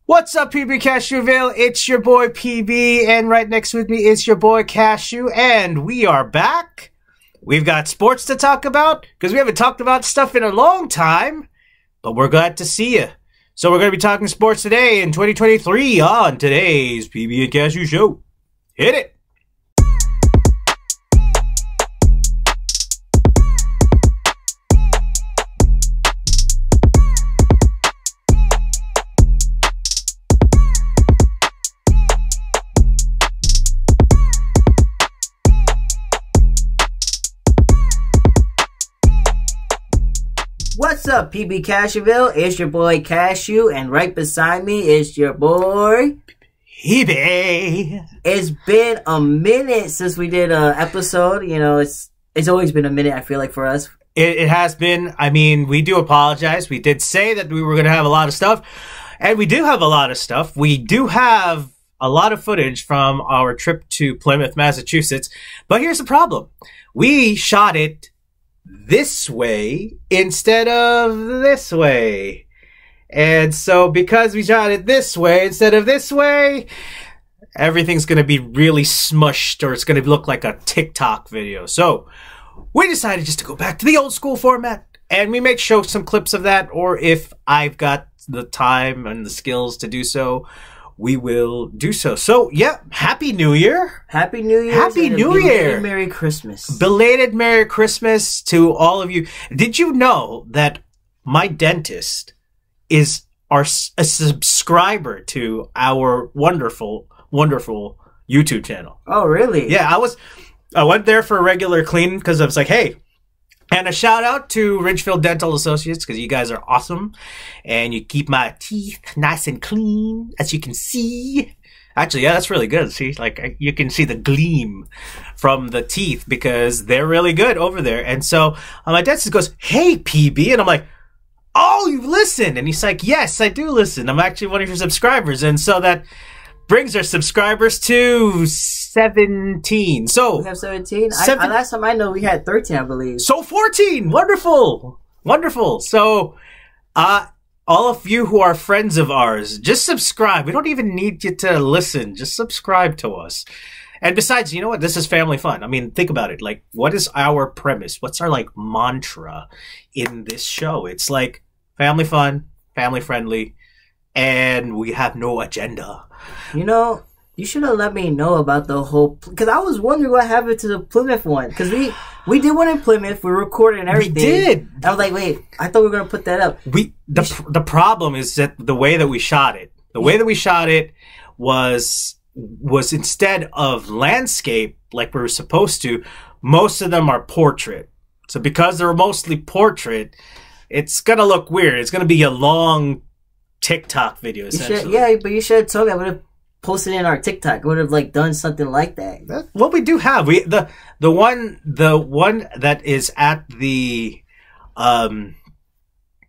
What's up, PB Cashewville? It's your boy PB, and right next with me is your boy Cashew, and we are back. We've got sports to talk about, because we haven't talked about stuff in a long time, but we're glad to see you. So we're going to be talking sports today in 2023 on today's PB and Cashew Show. Hit it! What's up, PB Cashewville? It's your boy Cashew, and right beside me is your boy PB. It's been a minute since we did an episode. You know, it's always been a minute, I feel like, for us. It has been. I mean, we do apologize. We did say that we were going to have a lot of stuff, and we do have a lot of stuff. We do have a lot of footage from our trip to Plymouth, Massachusetts, but here's the problem. We shot it this way instead of this way. And so because we shot it this way instead of this way, everything's going to be really smushed, or it's going to look like a TikTok video. So we decided just to go back to the old school format, and we may show some clips of that, or if I've got the time and the skills to do so, we will do so. So, yeah, Happy New Year. Happy New Year. Happy New Year. Merry Christmas. Belated Merry Christmas to all of you. Did you know that my dentist is a subscriber to our wonderful, wonderful YouTube channel? Oh, really? Yeah, I went there for a regular clean because I was like, hey. And a shout out to Ridgefield Dental Associates, because you guys are awesome. And you keep my teeth nice and clean, as you can see. Actually, yeah, that's really good. See, like, you can see the gleam from the teeth, because they're really good over there. And so my dentist goes, hey, PB. And I'm like, oh, you listen. And he's like, yes, I do listen. I'm actually one of your subscribers. And so that brings our subscribers to 17. So we have 17. Last time I know we had 13, I believe. So 14. Wonderful, wonderful. So, all of you who are friends of ours, just subscribe. We don't even need you to listen. Just subscribe to us. And besides, you know what? This is family fun. I mean, think about it. Like, what is our premise? What's our like mantra in this show? It's like family fun, family friendly, and we have no agenda. You know, you should have let me know about the whole... Because I was wondering what happened to the Plymouth one. Because we did one in Plymouth. We recorded and everything. We did. I was like, wait, I thought we were going to put that up. The problem is that the way that we shot it. The way that we shot it was instead of landscape like we were supposed to, most of them are portrait. So because they're mostly portrait, it's going to look weird. It's going to be a long TikTok video, essentially. Yeah, but you should have told me. I would have posted it in our TikTok. I would have like done something like that. Well, we do have the one that is at the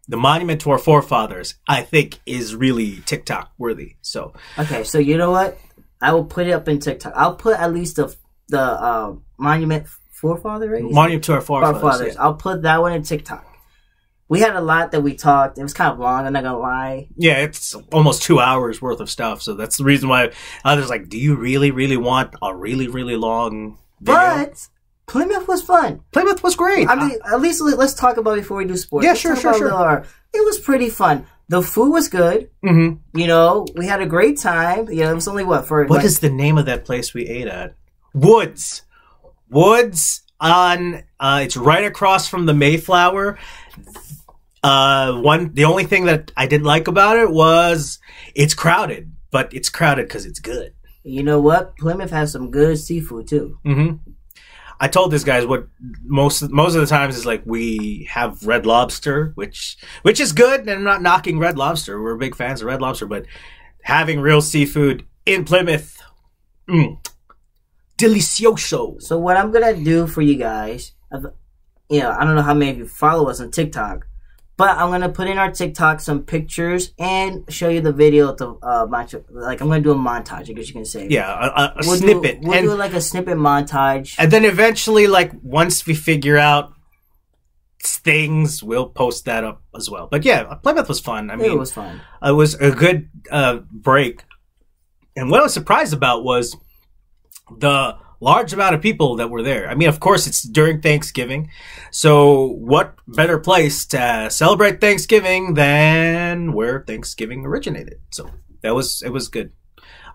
monument to our forefathers, I think, is really TikTok worthy. So okay, so you know what? I will put it up in TikTok. I'll put at least the monument forefather, right? Monument to our forefathers. Yeah. I'll put that one in TikTok. We had a lot that we talked. It was kind of long, I'm not going to lie. Yeah, it's almost 2 hours worth of stuff. So that's the reason why others like, do you really, really want a really, really long video? But Plymouth was fun. Plymouth was great. I mean, at least let's talk about it before we do sports. Yeah, let's sure. It was pretty fun. The food was good. Mm-hmm. You know, we had a great time. You know, it was only What is the name of that place we ate at? Woods on, it's right across from the Mayflower. The only thing that I didn't like about it was it's crowded, but it's crowded because it's good. You know what? Plymouth has some good seafood too. Mm-hmm. I told these guys what most of the times is like we have Red Lobster, which is good, and I'm not knocking Red Lobster. We're big fans of Red Lobster, but having real seafood in Plymouth, delicioso. So what I'm gonna do for you guys, you know, I don't know how many of you follow us on TikTok, but I'm going to put in our TikTok some pictures and show you the video of the like, I'm going to do a montage, I guess you can say. Yeah, a snippet. We'll do like a snippet montage. And then eventually, like, once we figure out things, we'll post that up as well. But yeah, Plymouth was fun. I mean, it was fun. It was a good break. And what I was surprised about was the large amount of people that were there. I mean, of course, it's during Thanksgiving. So what better place to celebrate Thanksgiving than where Thanksgiving originated? So it was good.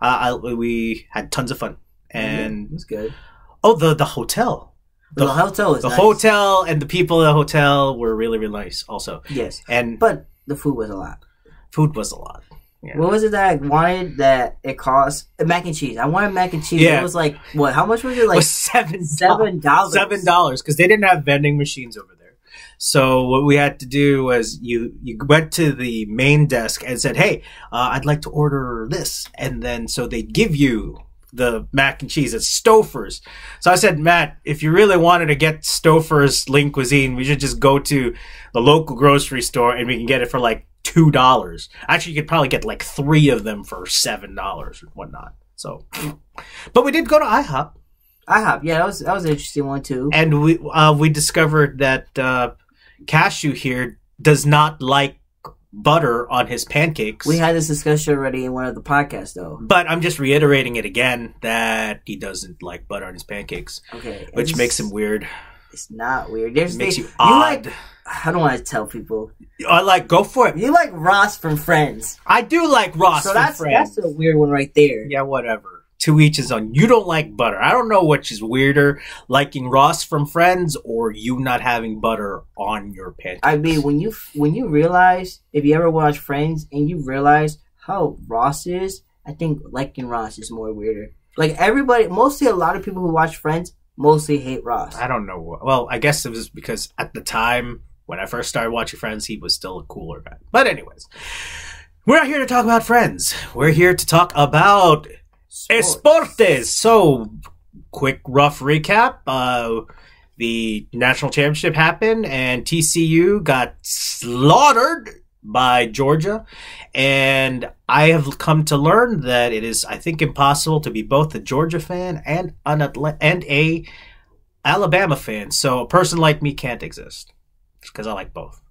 We had tons of fun. And it was good. Oh, the hotel. The hotel was the nice. hotel and the people at the hotel were really, really nice also. Yes. But the food was a lot. Food was a lot. Yeah. What was it that I wanted that it cost? Mac and cheese. I wanted mac and cheese. Yeah. It was like, what? How much was it? Like it was $7. $7. Because they didn't have vending machines over there. So what we had to do was you went to the main desk and said, hey, I'd like to order this. And then so they'd give you the mac and cheese at Stouffer's. So I said, Matt, if you really wanted to get Stouffer's Lean Cuisine, we should just go to the local grocery store and we can get it for like $2. Actually, you could probably get like 3 of them for $7 or whatnot. So, but we did go to IHOP. IHOP, yeah, that was an interesting one too. And we discovered that Cashew here does not like butter on his pancakes. We had this discussion already in one of the podcasts, though. But I'm just reiterating it again that he doesn't like butter on his pancakes. Okay, which makes him weird. It's not weird. It makes you odd. I don't want to tell people. Go for it. You like Ross from Friends. I do like Ross from Friends. So that's a weird one right there. Yeah, whatever. To each his own. You don't like butter. I don't know which is weirder, liking Ross from Friends or you not having butter on your pancakes. I mean, when you realize, if you ever watch Friends and you realize how Ross is, I think liking Ross is more weirder. Like everybody, mostly a lot of people who watch Friends mostly hate Ross. I don't know. Well, I guess it was because at the time when I first started watching Friends, he was still a cooler guy. But anyways, we're not here to talk about Friends. We're here to talk about Esportes. So, quick, rough recap. The national championship happened, and TCU got slaughtered by Georgia. And I have come to learn that it is, I think, impossible to be both a Georgia fan and a Alabama fan. So, a person like me can't exist because I like both.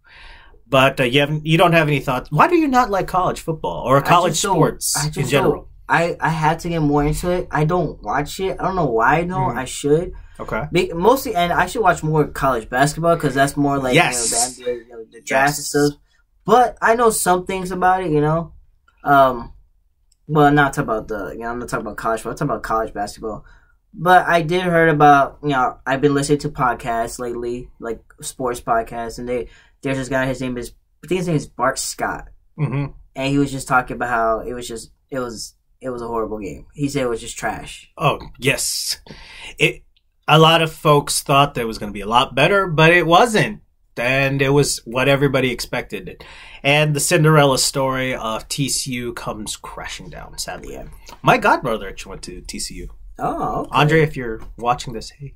But you don't have any thoughts. Why do you not like college football or college sports in general? I had to get more into it. I don't watch it. I don't know why I don't. I should. Okay. Mostly, and I should watch more college basketball because that's more like yes. the NBA, the draft and stuff. But I know some things about it, Well, I'm not talking about I'm not talking about college football. I'm talking about college basketball. But I did heard about, I've been listening to podcasts lately, like sports podcasts, and there's this guy. His name is Bart Scott, and he was just talking about how it was a horrible game. He said it was just trash. Oh, yes. A lot of folks thought that it was going to be a lot better, but it wasn't. And it was what everybody expected. And the Cinderella story of TCU comes crashing down, sadly. Yeah. My godbrother actually went to TCU. Oh, okay. Andre, if you're watching this, hey.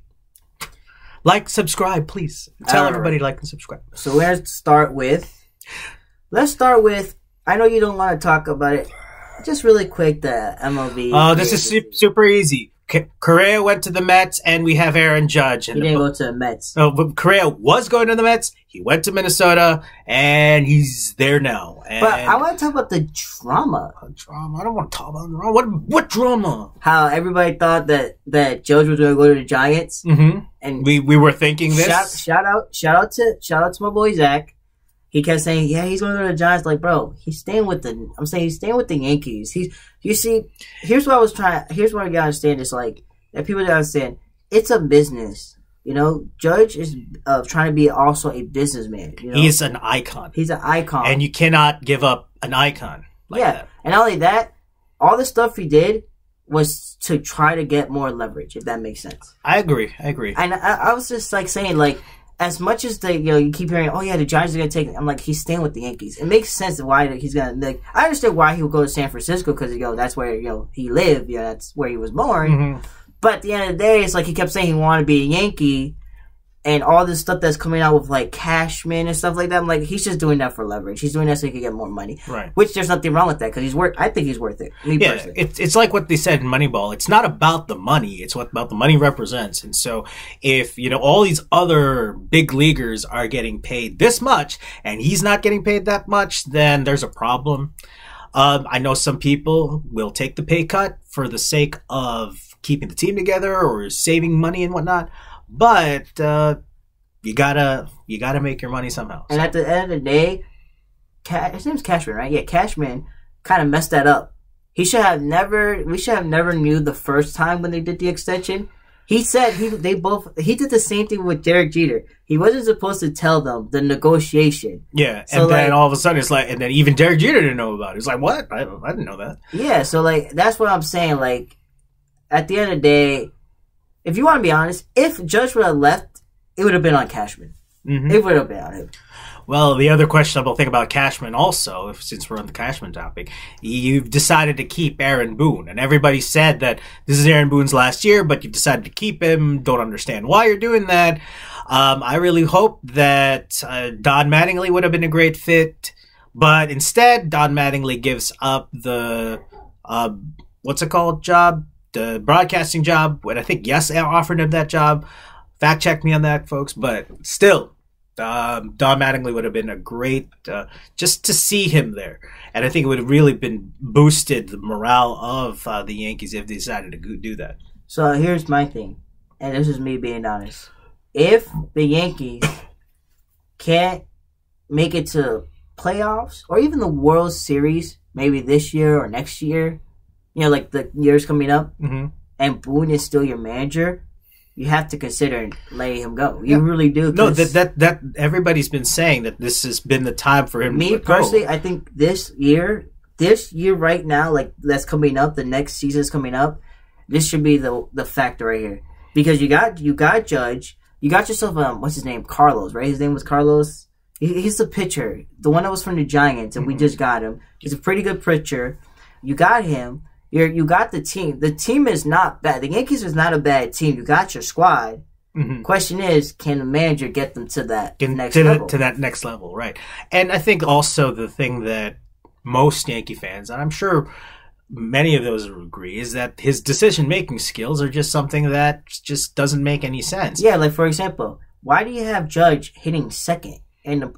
Like, subscribe, please. Tell everybody to like and subscribe. So let's start with, I know you don't want to talk about it. Just really quick, the MLB. Oh, this is super easy. Correa went to the Mets, and we have Aaron Judge. He didn't go to the Mets. Oh, but Correa was going to the Mets. He went to Minnesota, and he's there now. And but I want to talk about the drama. Drama? I don't want to talk about drama. What drama? How everybody thought that Judge was going to go to the Giants. Mm-hmm. And we were thinking this. Shout out to my boy Zach. He kept saying, "Yeah, he's going to go to the Giants." Like, bro, he's staying with the Yankees. Here's what I gotta understand is like that people gotta understand. It's a business, Judge is trying to be also a businessman. He's an icon. He's an icon, and you cannot give up an icon like that. And not only that, all the stuff he did was to try to get more leverage. If that makes sense. I agree. And I was just like saying like. As much as you keep hearing, oh yeah, the Giants are gonna take it. I'm like, he's staying with the Yankees. It makes sense why he's gonna. I understand why he would go to San Francisco because that's where he lived. That's where he was born. Mm-hmm. But at the end of the day, it's like he kept saying he wanted to be a Yankee, and all this stuff that's coming out with like Cashman and stuff like that. I'm like, he's just doing that for leverage. He's doing that so he can get more money. Right. Which there's nothing wrong with that because he's worth. I think he's worth it. Me personally. It's like what they said in Moneyball. It's not about the money. It's what about the money represents. And so if, all these other big leaguers are getting paid this much and he's not getting paid that much, then there's a problem. I know some people will take the pay cut for the sake of keeping the team together or saving money and whatnot. But you gotta make your money somehow. And at the end of the day, his name's Cashman, right? Yeah, Cashman kind of messed that up. We should have never knew the first time when they did the extension. He said he did the same thing with Derek Jeter. He wasn't supposed to tell them the negotiation. Yeah, so and then all of a sudden it's like, and then even Derek Jeter didn't know about it. It's like, what? I didn't know that. Yeah, so that's what I'm saying. At the end of the day, if you want to be honest, if Judge would have left, it would have been on Cashman. Mm-hmm. It would have been on him. Well, the other questionable thing about Cashman also, since we're on the Cashman topic, you've decided to keep Aaron Boone. And everybody said that this is Aaron Boone's last year, but you've decided to keep him. Don't understand why you're doing that. I really hope that Don Mattingly would have been a great fit. But instead, Don Mattingly gives up the, job? The broadcasting job. When I think Yes offered him that job. Fact check me on that, folks. But still, Don Mattingly would have been a great, just to see him there. And I think it would have really been boosted the morale of the Yankees if they decided to do that. So here's my thing, and this is me being honest. If the Yankees can't make it to playoffs or even the World Series, maybe this year or next year, like the years coming up, mm-hmm. and Boone is still your manager, you have to consider letting him go. You really do. No, that everybody's been saying that this has been the time for him. Me personally, I think this year right now, that's coming up, the next season's coming up, this should be the factor right here because you got Judge, you got yourself what's his name, Carlos, right? His name was Carlos. He's the pitcher, the one that was from the Giants, and mm-hmm. we just got him. He's a pretty good pitcher. You got him. You got the team. The team is not bad. The Yankees is not a bad team. You got your squad. Mm-hmm. Question is, can the manager get them to that next level? To that next level, right. And I think also the thing that most Yankee fans, and I'm sure many of those agree, is that his decision-making skills are just something that just doesn't make any sense. Yeah, for example, why do you have Judge hitting second in the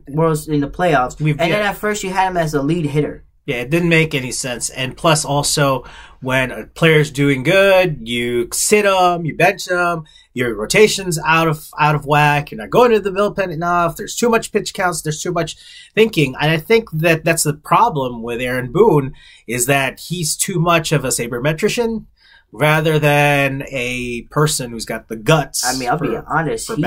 playoffs? Then at first you had him as a lead hitter. Yeah, it didn't make any sense. And plus also, when a player's doing good, you sit them, you bench them, your rotation's out of whack, you're not going to the bullpen enough, there's too much pitch counts, there's too much thinking. And I think that that's the problem with Aaron Boone, is that he's too much of a sabermetrician rather than a person who's got the guts. I mean, I'll be honest. For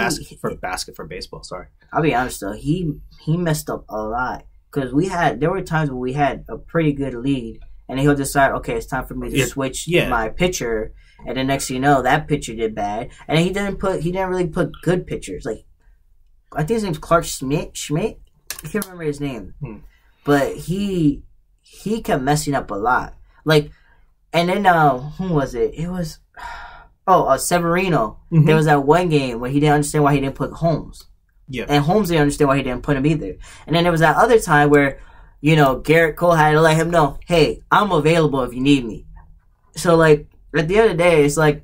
baseball, sorry. I'll be honest, though. He messed up a lot. Because there were times when we had a pretty good lead, and he'll decide, okay, it's time for me to switch my pitcher, and the next thing you know, that pitcher did bad, and he didn't really put good pitchers. I think his name's Clark Schmidt. I can't remember his name, but he kept messing up a lot. And then who was it? It was Severino. Mm-hmm. There was that one game where he didn't understand why he didn't put Holmes. Yeah. And Holmes didn't understand why he didn't put him either. And then there was that other time where, Garrett Cole had to let him know, hey, I'm available if you need me. So, at the end of the day, it's as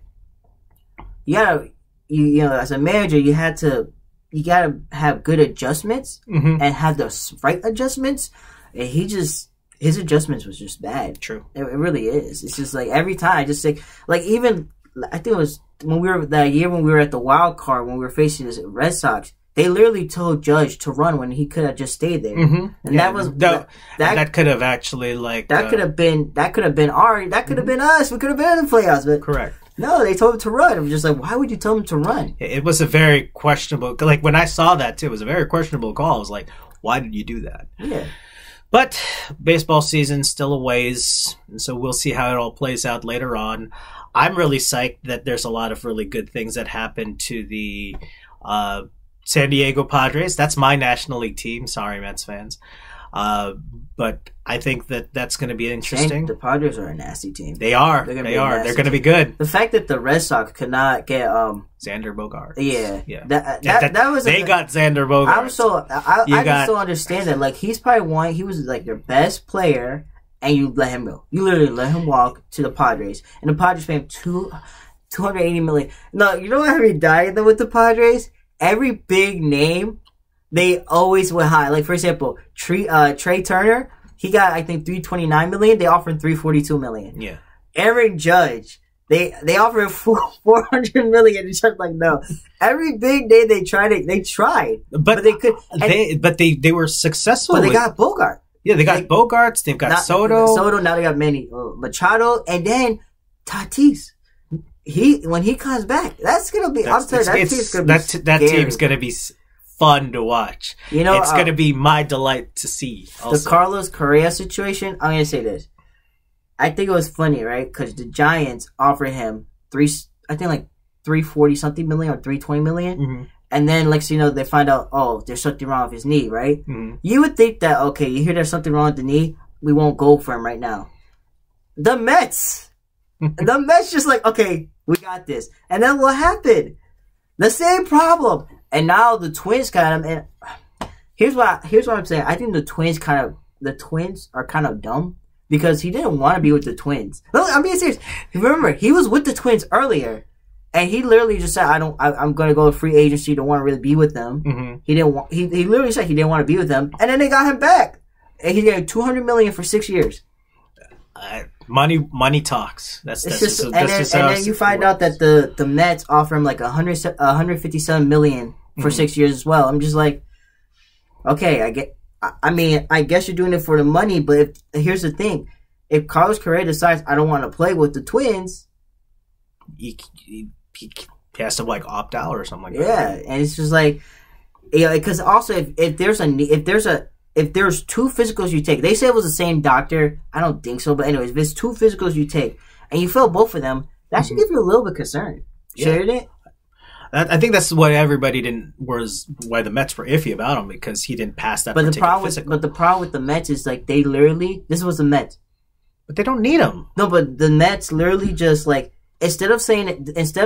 a manager, you gotta have good adjustments mm-hmm. and have the right adjustments. And his adjustments was just bad. True. It really is. It's just every time, I just think, even, I think it was when we were at the wild card, when we were facing the Red Sox, they literally told Judge to run when he could have just stayed there, mm-hmm. and that could have actually that could have been us. We could have been in the playoffs, but correct. No, they told him to run. I'm just why would you tell him to run? It was a very questionable. When I saw that too, it was a very questionable call. I was like, why did you do that? Yeah. But baseball season's still a ways, and so we'll see how it all plays out later on. I'm really psyched that there's a lot of really good things that happened to the San Diego Padres. That's my National League team. Sorry, Mets fans. But I think that that's going to be interesting. The Padres are a nasty team. They are. They're going to be good. The fact that the Red Sox could not get Xander Bogaerts. Yeah. That was they got Xander Bogaerts. I just don't understand that. Like, he's probably he was like their best player, and you let him go. You literally let him walk to the Padres, and the Padres paid him $280 million. No, you know what I mean? Dying though with the Padres, every big name, they always went high. Like, for example, Trey Turner, he got, I think, $329 million. They offered $342 million. Yeah. Aaron Judge, they offered $400 million. And just like, no. Every big day they tried, but they could. They were successful. But they got Bogart. Yeah, they got Bogarts. They've got Soto. Now they got Manny Machado, and then Tatis. When he comes back, that's gonna be. I'm telling you, that team's gonna be fun to watch. You know, it's gonna be my delight to see. Also. The Carlos Correa situation. I'm gonna say this. I think it was funny, right? Because the Giants offered him $340 something million or $320 million, mm-hmm. and then they find out, oh, there's something wrong with his knee, right? Mm-hmm. You would think that, okay, you hear there's something wrong with the knee, we won't go for him right now. The Mets just like, okay, we got this, and then what happened? The same problem, and now the Twins got him. And here's what I'm saying. I think the Twins are kind of dumb. Because he didn't want to be with the Twins. No, I'm being serious. Remember, he was with the Twins earlier, and he literally just said, I'm going to go to free agency. Don't want to really be with them." Mm-hmm. He didn't want. He literally said he didn't want to be with them, and then they got him back, and he got $200 million for 6 years. Money talks. That's and then you find out that the Mets offer him like $157 million for 6 years as well. I'm just like, okay, I guess you're doing it for the money, but here's the thing. If Carlos Correa decides I don't want to play with the Twins, he has to opt out or something like that. Yeah, and it's just like, because also if there's two physicals you take, they say it was the same doctor. I don't think so, but anyways, if it's two physicals you take and you fail both of them, that should give you a little bit concerned. Shouldn't it? I think that's what why the Mets were iffy about him, because he didn't pass that particular physical. But the problem with the Mets is they literally, this was the Mets. But they don't need him. No, but the Mets literally just instead of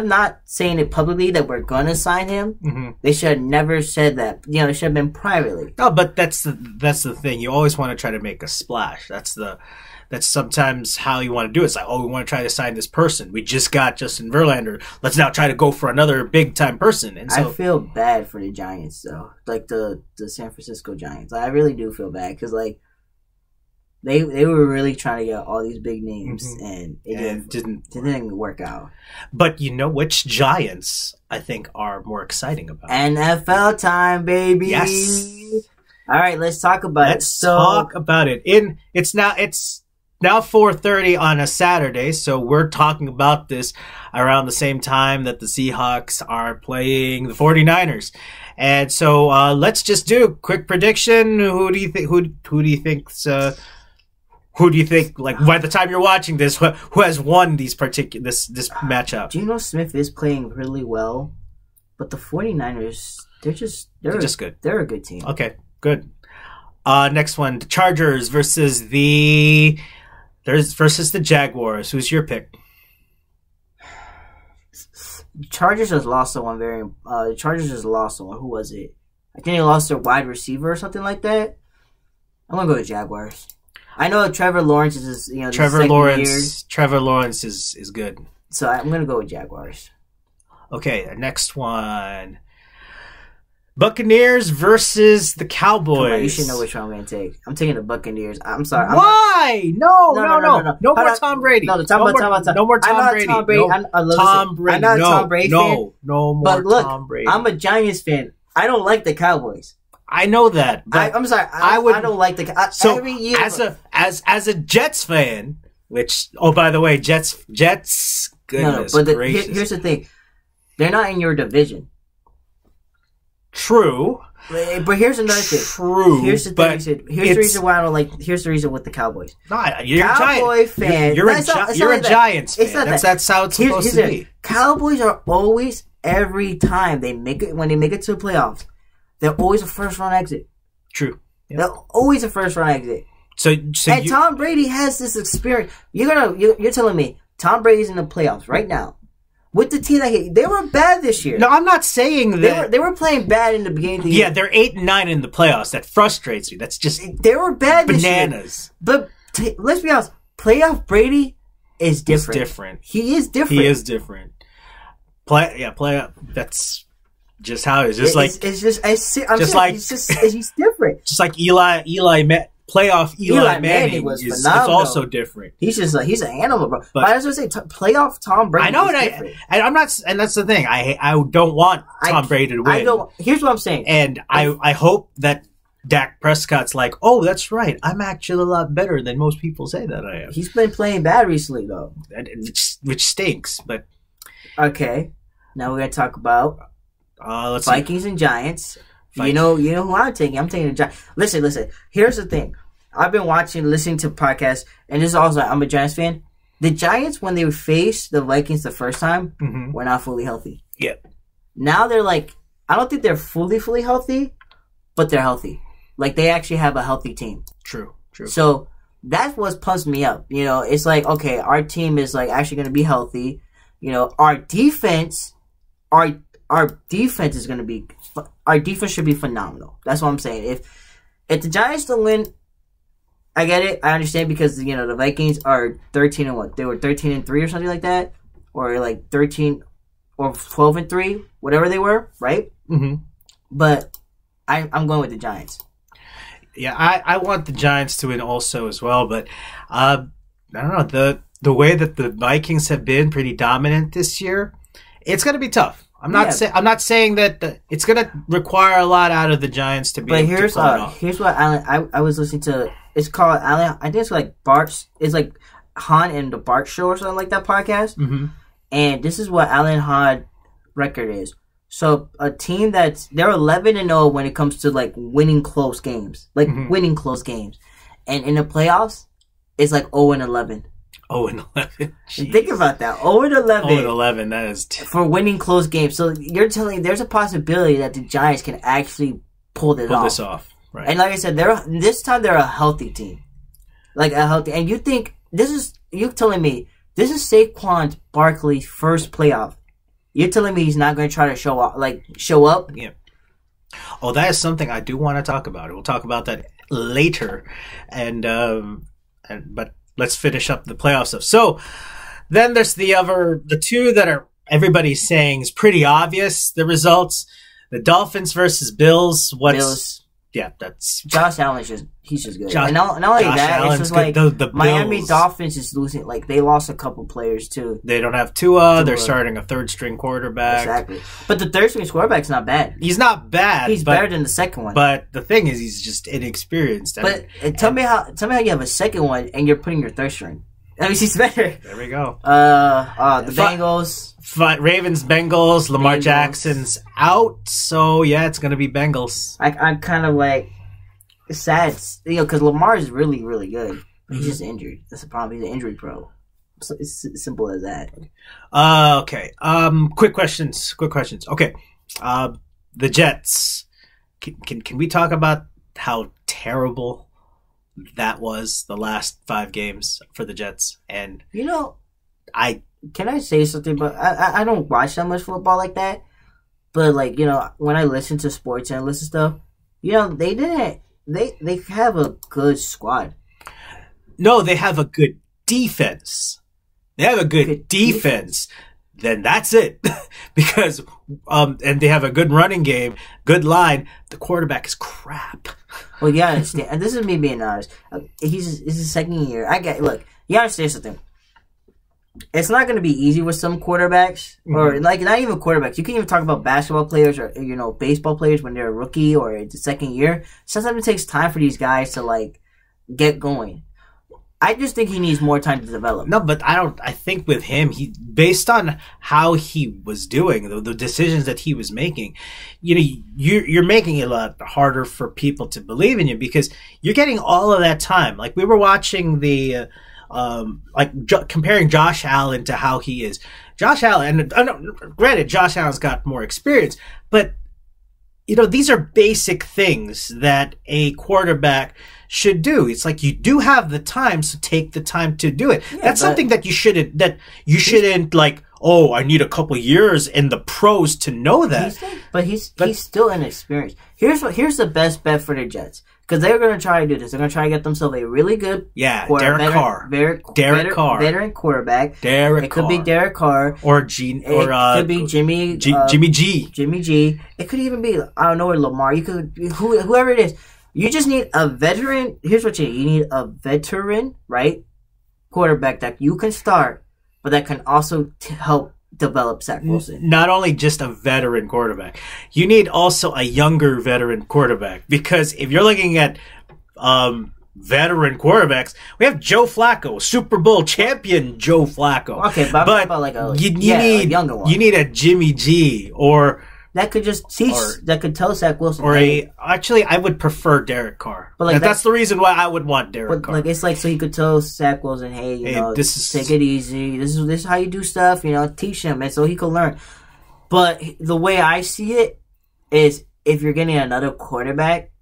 not saying it publicly that we're gonna sign him, mm-hmm. they should have never said that. It should have been privately. No, but that's the thing. You always want to try to make a splash. That's sometimes how you want to do it. It's like, oh, we want to try to sign this person. We just got Justin Verlander. Let's now try to go for another big-time person. And so, I feel bad for the Giants, though. the San Francisco Giants. I really do feel bad, because, they were really trying to get all these big names, mm-hmm. and it didn't work out. But you know which Giants I think are more exciting about? NFL time, baby! Yes! All right, let's talk about it. Let's talk about it. It's now 4:30 on a Saturday, so we're talking about this around the same time that the Seahawks are playing the 49ers. And so let's just do a quick prediction. Who do you think by the time you're watching this, who has won this matchup? Geno Smith is playing really well, but the 49ers, they're just good. They're a good team. Okay, good. Next one, the Chargers versus the Jaguars. Who's your pick? Chargers just lost someone the Chargers just lost someone. Who was it? I think they lost their wide receiver or something like that. I'm gonna go with Jaguars. I know Trevor Lawrence is Trevor Lawrence is good. So I'm gonna go with Jaguars. Okay, the next one. Buccaneers versus the Cowboys. On, you should know which one I'm going to take. I'm taking the Buccaneers. I'm sorry. Why? No more Tom Brady. No more Tom Brady. Tom Brady. I'm not a Tom Brady fan. No more but look, Tom Brady. I'm a Giants fan. I don't like the Cowboys. I know that. I'm sorry. I don't like the so every year. As a Jets fan, which by the way, Jets. Goodness gracious. Here's the thing. They're not in your division. True. But here's another thing. True. Here's the thing. Here's the reason why I don't like. Here's the reason with the Cowboys. No, you're Cowboy fan. You're a Giants fan. That's how it's supposed to be. Cowboys are always, every time they make it, when they make it to the playoffs, they're always a first round exit. True. Yeah. They're always a first round exit. So And Tom Brady has this experience. You're telling me Tom Brady's in the playoffs right now with the team that they were bad this year. No, I'm not saying that they were playing bad in the beginning of the year. Yeah, they're 8-9 in the playoffs. That frustrates me. That's just they were bad bananas. This year. But let's be honest, playoff Brady is different. He's different. He is different. He is different. Playoff. That's just how it is. Just he's different. Just like playoff Eli Manning was is phenomenal. also different. He's an animal, bro. But I was gonna say playoff Tom Brady. I know, different. I'm not, and that's the thing. I don't want Tom Brady to win. Here's what I'm saying, and I hope that Dak Prescott's like, oh, that's right. I'm actually a lot better than most people say that I am. He's been playing bad recently, though, which stinks. But okay, now we're gonna talk about Vikings and Giants. You know who I'm taking. I'm taking the Giants. Listen. Here's the thing. I've been listening to podcasts, and this is also, I'm a Giants fan. The Giants, when they faced the Vikings the first time, were not fully healthy. Yeah. Now they're like, I don't think they're fully healthy, but they're healthy. Like, they actually have a healthy team. True. So that's what's pumped me up. You know, it's like, okay, our team is like actually going to be healthy. You know, our defense is going to be, our defense should be phenomenal. That's what I'm saying. If the Giants don't win, I get it. I understand because, you know, the Vikings are 13 and what? They were 13 and 3 or something like that, or like 13 or 12 and 3, whatever they were, right? Mm-hmm. But I'm going with the Giants. Yeah, I want the Giants to win also as well, but I don't know, the way that the Vikings have been pretty dominant this year, it's going to be tough. I'm not saying that it's going to require a lot out of the Giants to be. But here's what Alan. I was listening to. It's called Alan. I think it's like Bart's. It's like Han and the Bart Show or something like that podcast. Mm-hmm. And this is what Alan Hahn record is. So a team they're 11-0 when it comes to like winning close games, winning close games, and in the playoffs, it's like 0-11. 0-11. Think about that. 0-11. 0-11. That is for winning close games. So you're telling me there's a possibility that the Giants can actually pull this off. Right. And like I said, this time they're a healthy team, and you think you're telling me this is Saquon Barkley's first playoff. You're telling me he's not going to try to show up? Yeah. Oh, that is something I do want to talk about. We'll talk about that later, but let's finish up the playoff stuff. So then there's the two that are everybody's saying is pretty obvious. The results: the Dolphins versus Bills. Bills. Yeah, that's Josh Allen. He's just good. And not only that, Allen's it's just like the Miami Dolphins is losing. Like they lost a couple players too. They don't have Tua. They're starting a third string quarterback. Exactly. But the third string quarterback's not bad. He's not bad. He's better than the second one. But the thing is, he's just inexperienced. But tell me how you have a second one and you're putting your third string. I mean, he's better. There we go. The Bengals. Ravens, Bengals. Lamar Jackson's out, so yeah, it's gonna be Bengals. I'm kind of like sad, because Lamar is really, really good. He's just injured. That's the problem. He's an injury pro. So it's simple as that. Okay. Quick questions. Okay. The Jets. Can we talk about how terrible that was the last 5 games for the Jets? And can I say something? But I don't watch that much football like that. But when I listen to sports analysts and stuff, they have a good squad. No, they have a good defense. They have a good defense. Then that's it. Because and they have a good running game, good line. The quarterback is crap. Well, you understand. And this is me being honest. It's his second year. Look, you understand something. It's not going to be easy with some quarterbacks, or not even quarterbacks. You can even talk about basketball players or baseball players when they're a rookie or the second year. Sometimes it takes time for these guys to get going. I just think he needs more time to develop. No, but I think with him, based on how he was doing, the decisions that he was making, you're making it a lot harder for people to believe in you because you're getting all of that time. Like we were watching the. Comparing Josh Allen to how he is. Josh Allen, and granted, Josh Allen's got more experience, but these are basic things that a quarterback should do. It's like you do have the time, so take the time to do it. That's something that you shouldn't like, oh, I need a couple years in the pros to know that. He's still inexperienced. Here's the best bet for the Jets. Because they're going to try to do this. They're going to try to get themselves a really good Derek Carr. Veteran quarterback. It could be Derek Carr. Or could be Jimmy G. Jimmy G. It could even be, I don't know, Lamar. You could whoever it is. You just need a veteran. Here's what you need. You need a veteran, right? Quarterback that you can start, but that can also help develop Zach Wilson. Not only just a veteran quarterback, you need also a younger veteran quarterback, because if you're looking at veteran quarterbacks, we have Joe Flacco, Super Bowl champion Joe Flacco. Okay, but I'm talking about like a younger one. You need a Jimmy G, or that could just teach, that could tell Zach Wilson. Or actually, I would prefer Derek Carr. But like that's the reason why I would want Derek Carr. Like, it's like, so he could tell Zach Wilson, hey, take it easy. This is how you do stuff. Teach him, and so he could learn. But the way I see it is, if you're getting another quarterback,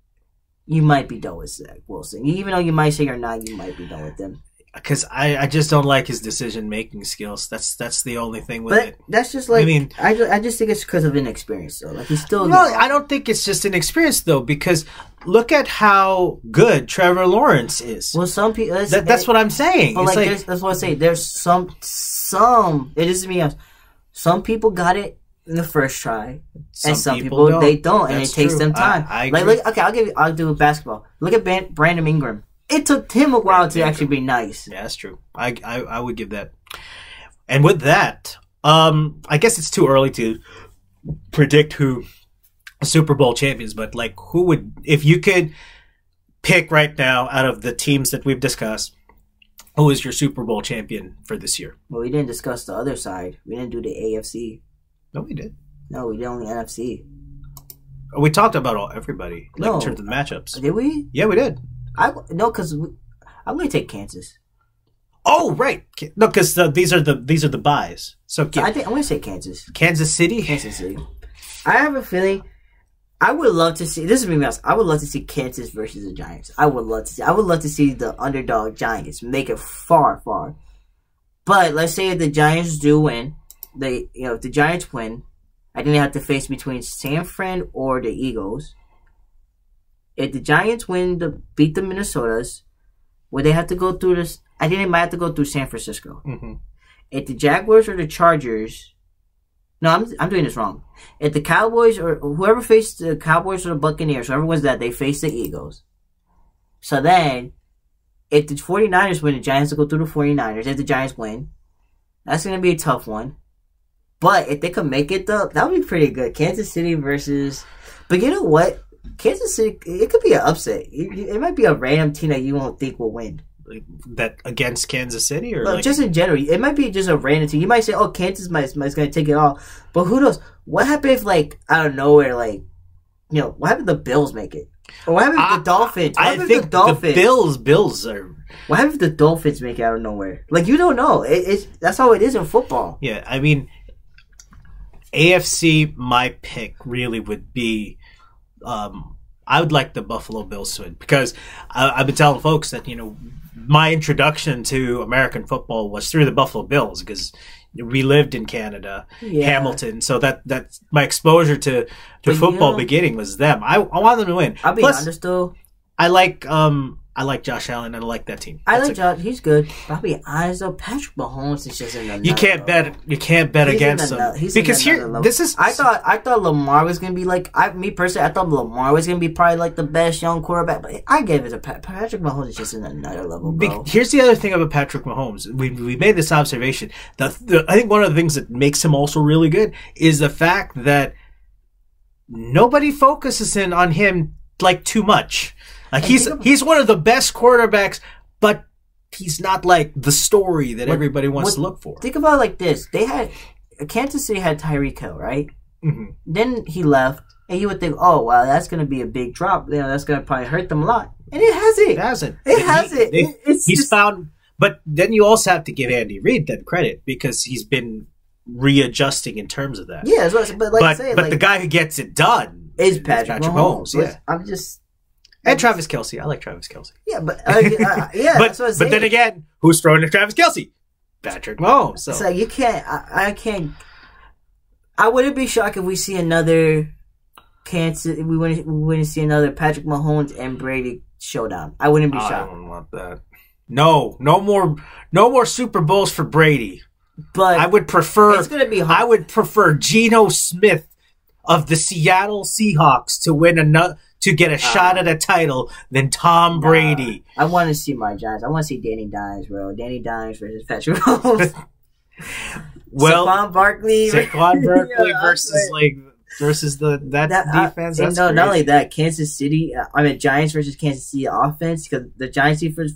you might be done with Zach Wilson. Even though you might say you're not, you might be done with him. Because I just don't like his decision-making skills. That's the only thing with it. That's just like, I just think it's because of inexperience, though. Like, he's still... No, I don't think it's just inexperience, though, because look at how good Trevor Lawrence is. Well, some people... That's what I'm saying. But that's what I say. There's some... It isn't me. Some people got it in the first try, and some people they don't, and it takes them time. I agree. I'll do basketball. Look at Brandon Ingram. It took him a while to actually be nice. Yeah, that's true. I would give that. And with that, I guess it's too early to predict who Super Bowl champions, but like, who would, if you could pick right now out of the teams that we've discussed, who is your Super Bowl champion for this year? Well, we didn't discuss the other side. We didn't do the AFC. No, we did. No, we did only NFC. We talked about everybody, like, in terms of matchups. Did we? Yeah, we did. Because I'm going to take Kansas. Oh, right. No, because these are the buys. So I think I'm going to say Kansas. Kansas City. I have a feeling. I would love to see. This is me. I would love to see Kansas versus the Giants. I would love to see the underdog Giants make it far, far. But let's say if the Giants do win, if the Giants win, I think they have to face between San Fran or the Eagles. If the Giants win to beat the Minnesotas, would they have to go through this? I think they might have to go through San Francisco. Mm-hmm. If the Jaguars or the Chargers, no, I'm doing this wrong. If the Cowboys or whoever faced the Cowboys or the Buccaneers, whoever was that, they face the Eagles. So then, if the 49ers win, the Giants will go through the 49ers. If the Giants win, that's going to be a tough one. But if they could make it, though, that would be pretty good. Kansas City versus... But you know what? Kansas City, it could be an upset. It might be a random team that you won't think will win. That against Kansas City? Or just in general. It might be just a random team. You might say, oh, Kansas is going to take it all. But who knows? What happened if, like, out of nowhere, like, what happened if the Bills make it? Or what happened if the Dolphins? I think the Bills are... What happened if the Dolphins make it out of nowhere? Like, you don't know. That's how it is in football. Yeah, I mean, AFC, my pick really would be... I would like the Buffalo Bills to win, because I've been telling folks that, my introduction to American football was through the Buffalo Bills, because we lived in Canada, Hamilton. So that's my exposure to football beginning was them. I want them to win. I'll be honest though. I like Josh Allen, and I like that team. I like Josh. He's good. But I'll be honest though, Patrick Mahomes is just in another You can't bet against him, because I thought Lamar was gonna be like, me personally, I thought Lamar was gonna be probably like the best young quarterback, but I gave it to Patrick Mahomes. Is just in another level, bro. Here's the other thing about Patrick Mahomes. We made this observation. I think one of the things that makes him also really good is the fact that nobody focuses in on him like too much. Like, he's one of the best quarterbacks, but he's not like the story that everybody wants to look for. Think about it like this: Kansas City had Tyreek Hill, right? Mm-hmm. Then he left, and you would think, oh wow, that's going to be a big drop. That's going to probably hurt them a lot, and it hasn't. It hasn't. He's found, but then you also have to give Andy Reid that credit, because he's been readjusting in terms of that. Yeah, but the guy who gets it done. is Patrick Mahomes. Yeah, I'm just and Travis Kelce. I like Travis Kelce. Yeah, but yeah, but that's what I'm saying. then again, who's throwing to Travis Kelce? Patrick Mahomes. So it's like you can't. I can't. I wouldn't be shocked if we see another Kansas. We wouldn't see another Patrick Mahomes and Brady showdown. I wouldn't be shocked. I don't want that. No more Super Bowls for Brady. But I would prefer. It's gonna be hard. I would prefer Geno Smith of the Seattle Seahawks to win to get a shot at a title than Tom Brady. I want to see my Giants. I want to see Danny Dimes, bro. Danny Dimes versus Patrick Mahomes. Well, Saquon Barkley versus that defense. That's not only that, Kansas City. Giants versus Kansas City offense, because the Giants defense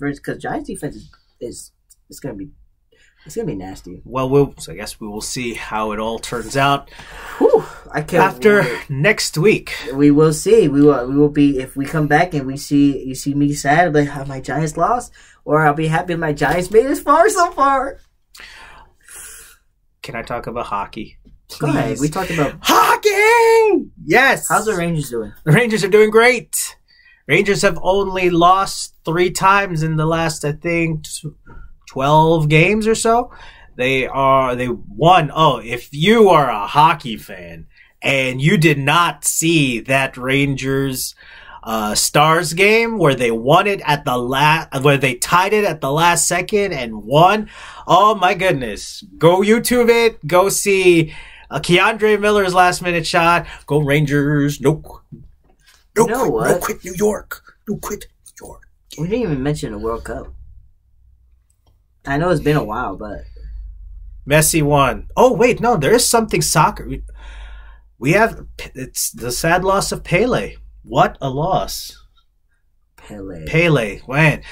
is it's gonna be nasty. Well, so I guess we will see how it all turns out. Whew, I can't after wait. Next week. We will see. We will be, if we come back and you see me sad like how my Giants lost, or I'll be happy my Giants made it far so far. Can I talk about hockey? Please. Go ahead. We talked about hockey. Yes. How's the Rangers doing? The Rangers are doing great. Rangers have only lost 3 times in the last, I think, 12 games or so. They won. Oh, if you are a hockey fan and you did not see that Rangers Stars game where they won it at where they tied it at the last second and won. Oh my goodness. Go YouTube it. Go see Keandre Miller's last minute shot. Go Rangers. No quit New York. No quit New York. We didn't even mention the World Cup. I know it's been a while, but Messi won. Oh wait, no, there is something soccer. It's the sad loss of Pele. What a loss. Pele. Man,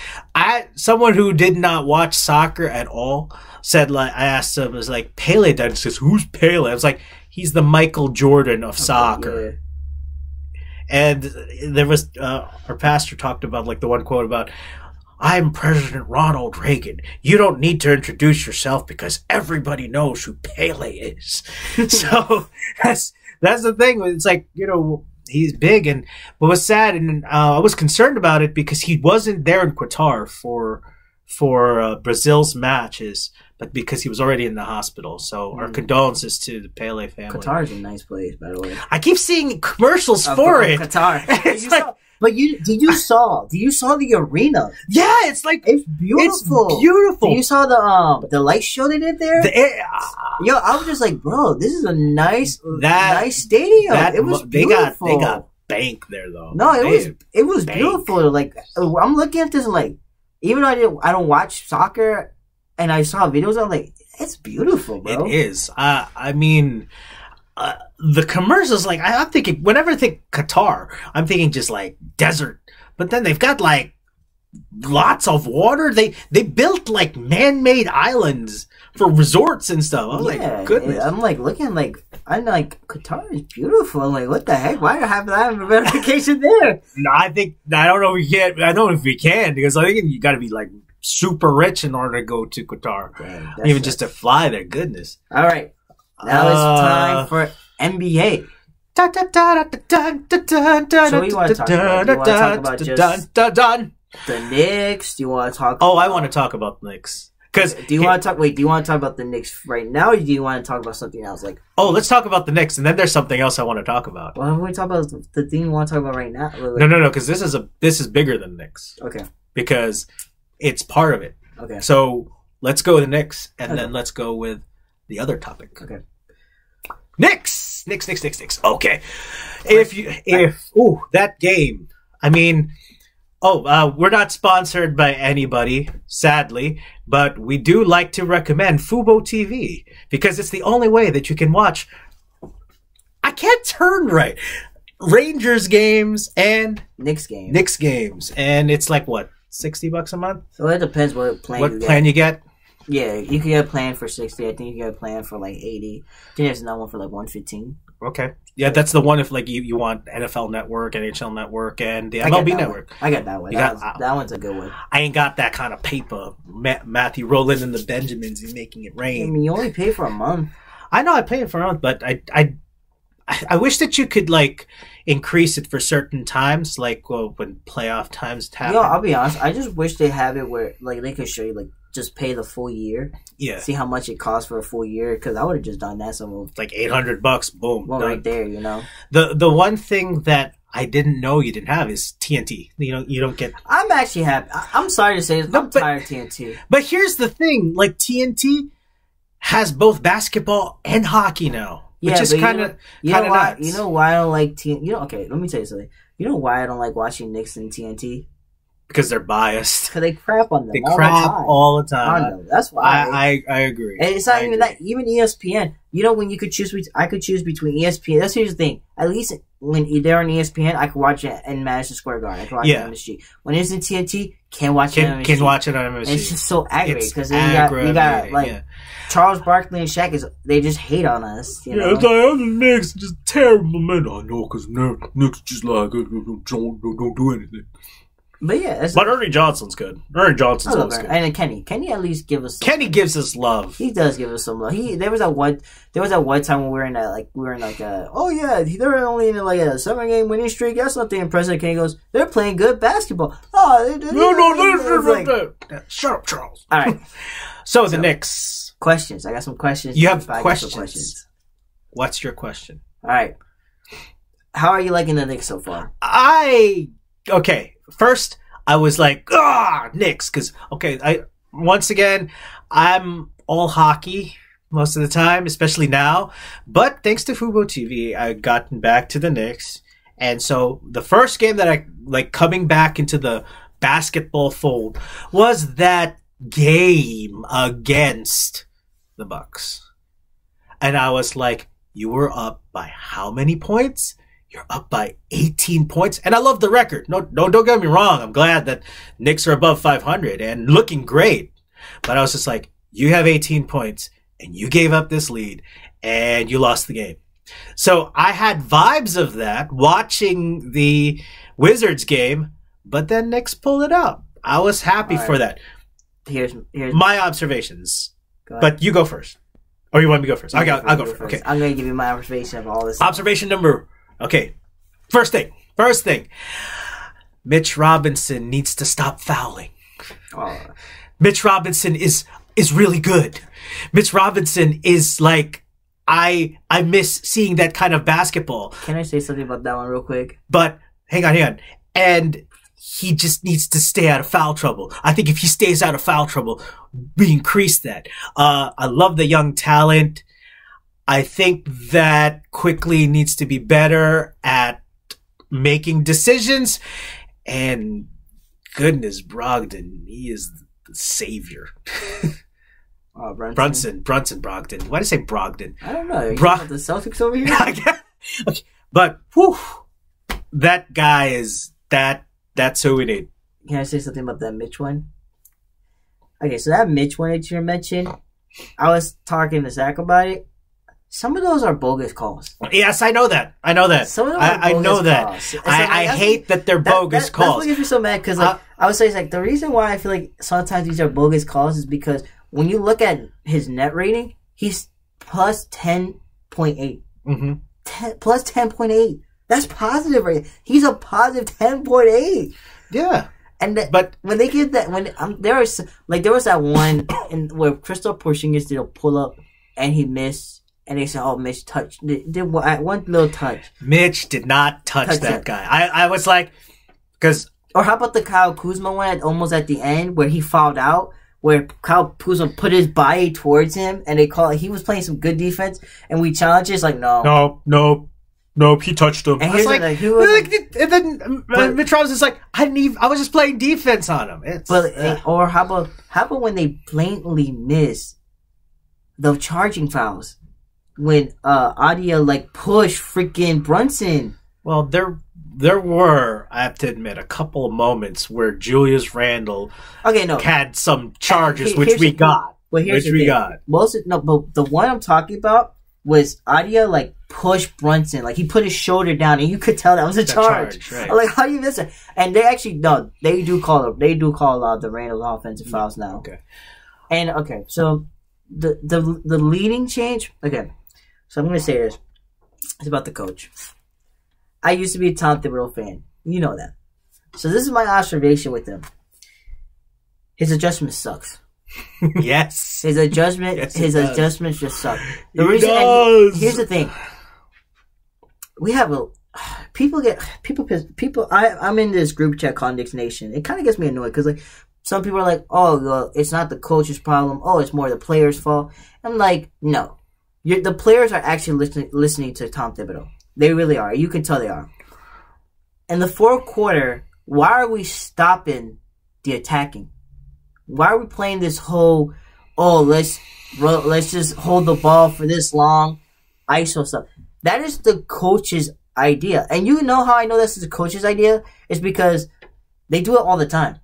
someone who did not watch soccer at all said, like, I asked him, it was like, Pele died. He says, who's Pele? I was like, he's the Michael Jordan of soccer. Yeah. And there was our pastor talked about, like, the one quote about, I'm President Ronald Reagan. You don't need to introduce yourself because everybody knows who Pele is. So that's the thing. It's like, he's big, and what was sad, and I was concerned about it because he wasn't there in Qatar for Brazil's matches, but because he was already in the hospital. So our condolences to the Pele family. Qatar is a nice place, by the way. I keep seeing commercials for it. Qatar. Do you saw the arena? Yeah, it's beautiful. It's beautiful. You saw the light show they did there? Yo, I was just like, bro, this is a nice stadium. It was beautiful. They got bank there though. No, it was beautiful. Like, I'm looking at this and, like, even though I don't watch soccer and I saw videos, I'm like, it's beautiful, bro. It is. The commercials, like, I'm thinking, whenever I think Qatar, I'm thinking just like desert. But then they've got like lots of water. They built like man-made islands for resorts and stuff. I was like, goodness. I'm like looking like, I'm like, Qatar is beautiful. I'm like, what the heck? Why do I have a verification there? No, I don't know if we can. I don't know if we can, because I think you got to be like super rich in order to go to Qatar. Dang, even just to fly there. Goodness. All right. Now it's time for NBA. So what do you want to talk about? Do you want to talk about just the Knicks? Do you want to talk about... I want to talk about the Knicks. Do you want to talk about the Knicks right now, or do you want to talk about something else? Like, let's talk about the Knicks, and then there's something else I want to talk about. Well, we talk about the thing you want to talk about right now. No, because this is bigger than the Knicks. Okay. Because it's part of it. Okay. So let's go with the Knicks, and then let's go with the other topic. Okay. Knicks. Okay. That game. I mean, we're not sponsored by anybody, sadly, but we do like to recommend Fubo TV because it's the only way that you can watch. I can't turn right. Rangers games and Knicks games. And it's like what, $60 a month? So it depends what plan you get. Yeah, you can get a plan for 60. I think you can get a plan for like 80. I think there's another one for like 115. Okay. Yeah, that's the one if like you want NFL Network, NHL Network, and the MLB Network. I got that one. That one's a good one. I ain't got that kind of paper. Matthew rolling in the Benjamins and making it rain. I mean, you only pay for a month. I know I pay it for a month, but I wish that you could like increase it for certain times, like when playoff times happen. Yo, I'll be honest. I just wish they have it where like they could show you like just pay the full year. Yeah. See how much it costs for a full year, because I would have just done that. So Like $800, boom. well, done. right there, you know. The one thing that I didn't know you didn't have is TNT. You don't get. I'm actually happy. I'm sorry to say this. I'm tired of TNT. But here's the thing: like TNT has both basketball and hockey now, which is kind of why? nuts. You know why I don't like TNT? You know, okay. Let me tell you something. You know why I don't like watching Knicks and TNT? Because they're biased. Because they crap on them. They crap all the I time. know. That's why. I agree. And it's not even that. Even ESPN. You know, when you could choose, I could choose between ESPN. That's here's the thing. At least when they're on ESPN, I could watch it in Madison Square Garden. I could watch it on MSG. When it's in TNT, can't watch it on MSG. Can't watch it on MSG. And it's just so aggravating because you got like Charles Barkley and Shaq they just hate on us. You know? It's like, oh, the Knicks just terrible men. I know, because Knicks just like don't do anything. But yeah, but Ernie Johnson's good. Ernie Johnson's always good. And then Kenny at least give us. Kenny gives us love. He does give us some love. There was that one time when we were in oh yeah, they're only in like a 7-game winning streak. That's not the impressive. Kenny goes, they're playing good basketball. Shut up, Charles. All right. So the Knicks. Questions. I got some questions. You have questions. What's your question? All right. How are you liking the Knicks so far? Okay. First, I was like, Knicks, because once again, I'm all hockey most of the time, especially now. But thanks to Fubo TV, I've gotten back to the Knicks, and so the first game that I like coming back into the basketball fold was that game against the Bucks, and I was like, you were up by how many points? You're up by 18 points. And I love the record. No, don't get me wrong. I'm glad that Knicks are above 500 and looking great. But I was just like, you have 18 points and you gave up this lead and you lost the game. So I had vibes of that watching the Wizards game, but then Knicks pulled it out. I was happy for that. Here's my observations. But you go first. Or you want me to go first? I'll go first. Okay. I'm going to give you my observation of all this. Observation number. Okay. First thing. Mitch Robinson needs to stop fouling. Mitch Robinson is really good. Mitch Robinson is like, I miss seeing that kind of basketball. Can I say something about that one real quick? But hang on. And he just needs to stay out of foul trouble. I think if he stays out of foul trouble, we increase that. I love the young talent. I think that Quickly needs to be better at making decisions. And goodness, Brogdon, he is the savior. Brunson Brogdon. Why did I say Brogdon? I don't know. The Celtics over here? Okay. But, that guy is, that's who we need. Can I say something about that Mitch one? Okay, so that Mitch one that you mentioned, I was talking to Zach about it. Some of those are bogus calls. Yes, I know that. Some of those are bogus know that. Calls. I hate that they're bogus calls. That's what gets me so mad, because I would say it's like the reason why I feel like sometimes these are bogus calls is because when you look at his net rating, he's plus 10.8. Mm-hmm. Plus 10.8. That's positive rating. He's a positive 10.8. Yeah. But when they get that, there was that one where Crystal Porzingis did a pull up and he missed. And they said, Mitch touched. Did one little touch. Mitch did not touch that guy. I was like, because. Or how about the Kyle Kuzma one almost at the end where he fouled out, where Kyle Kuzma put his body towards him and they call it, he was playing some good defense and we challenged it. It's like, Nope, he touched him. And I was like, and then Mitch Robinson's like, I was just playing defense on him. Or how about when they blatantly miss the charging fouls? When Adia pushed freaking Brunson. Well, there were, I have to admit, a couple of moments where Julius Randle had some charges which we got. But the one I'm talking about was Adia pushed Brunson, he put his shoulder down and you could tell that was a charge. Right. I'm like, how do you miss it? And they actually they do call the Randle offensive fouls now. Okay. And so the leading change. Okay. So I'm going to say this. It's about the coach. I used to be a Tom Thibodeau fan. You know that. So this is my observation with him. His adjustment sucks. Yes. His adjustment. Yes, his does. adjustments just suck. The He reason. does. Here's the thing. We have a people. I'm in this group chat called Knicks Nation. It kind of gets me annoyed because like some people are like, "Oh, well, it's not the coach's problem. Oh, it's more the players' fault." I'm like, no, the players are actually listening to Tom Thibodeau. They really are. You can tell they are. In the fourth quarter, why are we stopping the attacking? Why are we playing this whole, let's just hold the ball for this long, ISO stuff? That is the coach's idea. And you know how I know this is the coach's idea? It's because they do it all the time.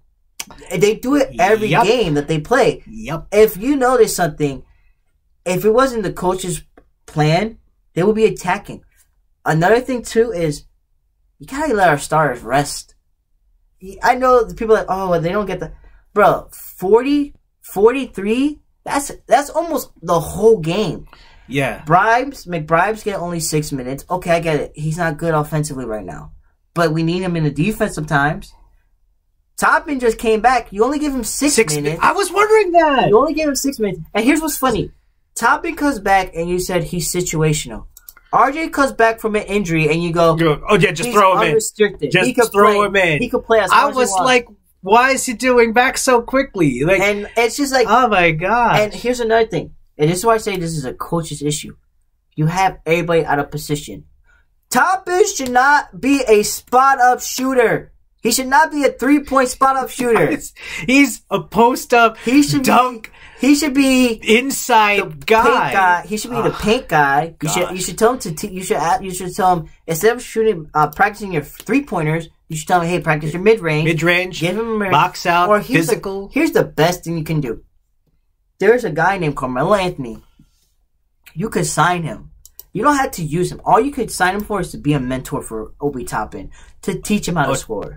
They do it every game that they play. Yep. If you notice something, if it wasn't the coach's plan, they would be attacking. Another thing, too, is you gotta let our stars rest. I know people are like, oh, well, they don't get the... Bro, 40, 43, that's almost the whole game. Yeah. McBride's get only 6 minutes. Okay, I get it. He's not good offensively right now. But we need him in the defense sometimes. Toppin just came back. You only give him 6 minutes. I was wondering that. You only give him 6 minutes. And here's what's funny. Toppin comes back and you said he's situational. RJ comes back from an injury and you go, oh yeah, just throw him unrestricted. in. Just throw him in. He could play as I hard as was he wants. like, why is he doing back so quickly? Like, And it's just like, oh my god. and here's another thing. And this is why I say this is a coach's issue. You have everybody out of position. Toppin should not be a spot-up shooter. He should not be a 3-point spot-up shooter. He's a post-up dunk. He should be inside the guy. Paint guy. He should be the paint guy. You should tell him you should tell him instead of shooting practicing your 3-pointers, you should tell him, hey, practice your mid-range. Mid-range. Give him a box out. Or Physical. Here's the best thing you can do. There's a guy named Carmelo Anthony. You could sign him. You don't have to use him. All you could sign him for is to be a mentor for Obi Toppin, to teach him how to score.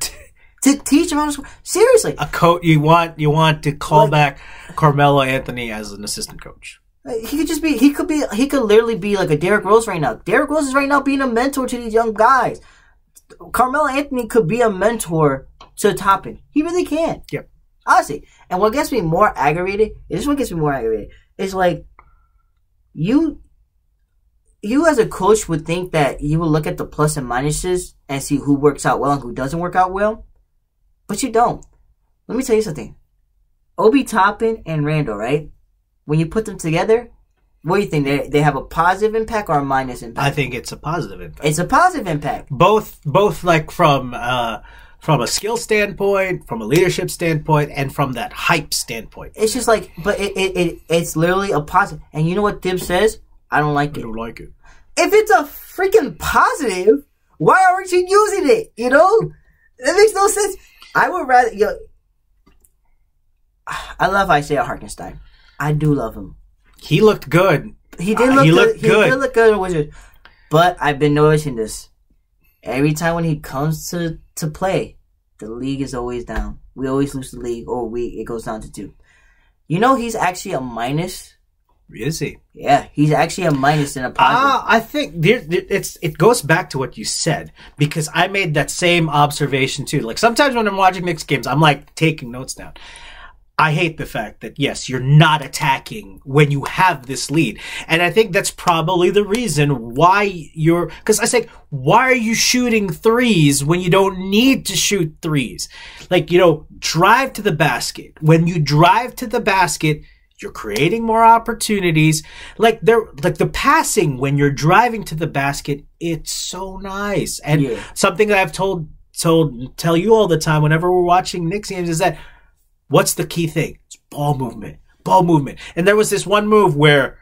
To teach him how to score. Seriously. A coach. You want to call back Carmelo Anthony as an assistant coach. He could just be. He could literally be like a Derrick Rose right now. Derrick Rose is right now being a mentor to these young guys. Carmelo Anthony could be a mentor to Toppin. He really can. Yep. Honestly. And what gets me more aggravated, is like, you as a coach would think that you would look at the plus and minuses and see who works out well and who doesn't work out well. But you don't. Let me tell you something. Obi Toppin and Randall, right? When you put them together, what do you think? They have a positive impact or a minus impact? I think it's a positive impact. It's a positive impact. Both like from a skill standpoint, from a leadership standpoint, and from that hype standpoint. It's just like, but it's literally a positive. And you know what Thibs says? I don't like it. I don't like it. If it's a freaking positive, why aren't you using it? You know? It makes no sense. I would rather, I love Isaiah Hartenstein. I do love him. He looked good. He did look good. He did look good in Wizards. But I've been noticing this. Every time when he comes to play, the league is always down. We always lose the league, or it goes down to 2. You know he's actually a minus? Is he? Yeah, he's actually a minus in a positive. I think it goes back to what you said, because I made that same observation too. Like sometimes when I'm watching Knicks games, I'm like taking notes down. I hate the fact that, yes, you're not attacking when you have this lead. And I think that's probably the reason why because I say, why are you shooting threes when you don't need to shoot threes? Like, drive to the basket. When you drive to the basket, you're creating more opportunities. Like the passing when you're driving to the basket, it's so nice. And something that I've tell you all the time whenever we're watching Knicks games is that, what's the key thing? It's ball movement. Ball movement. And there was this one move where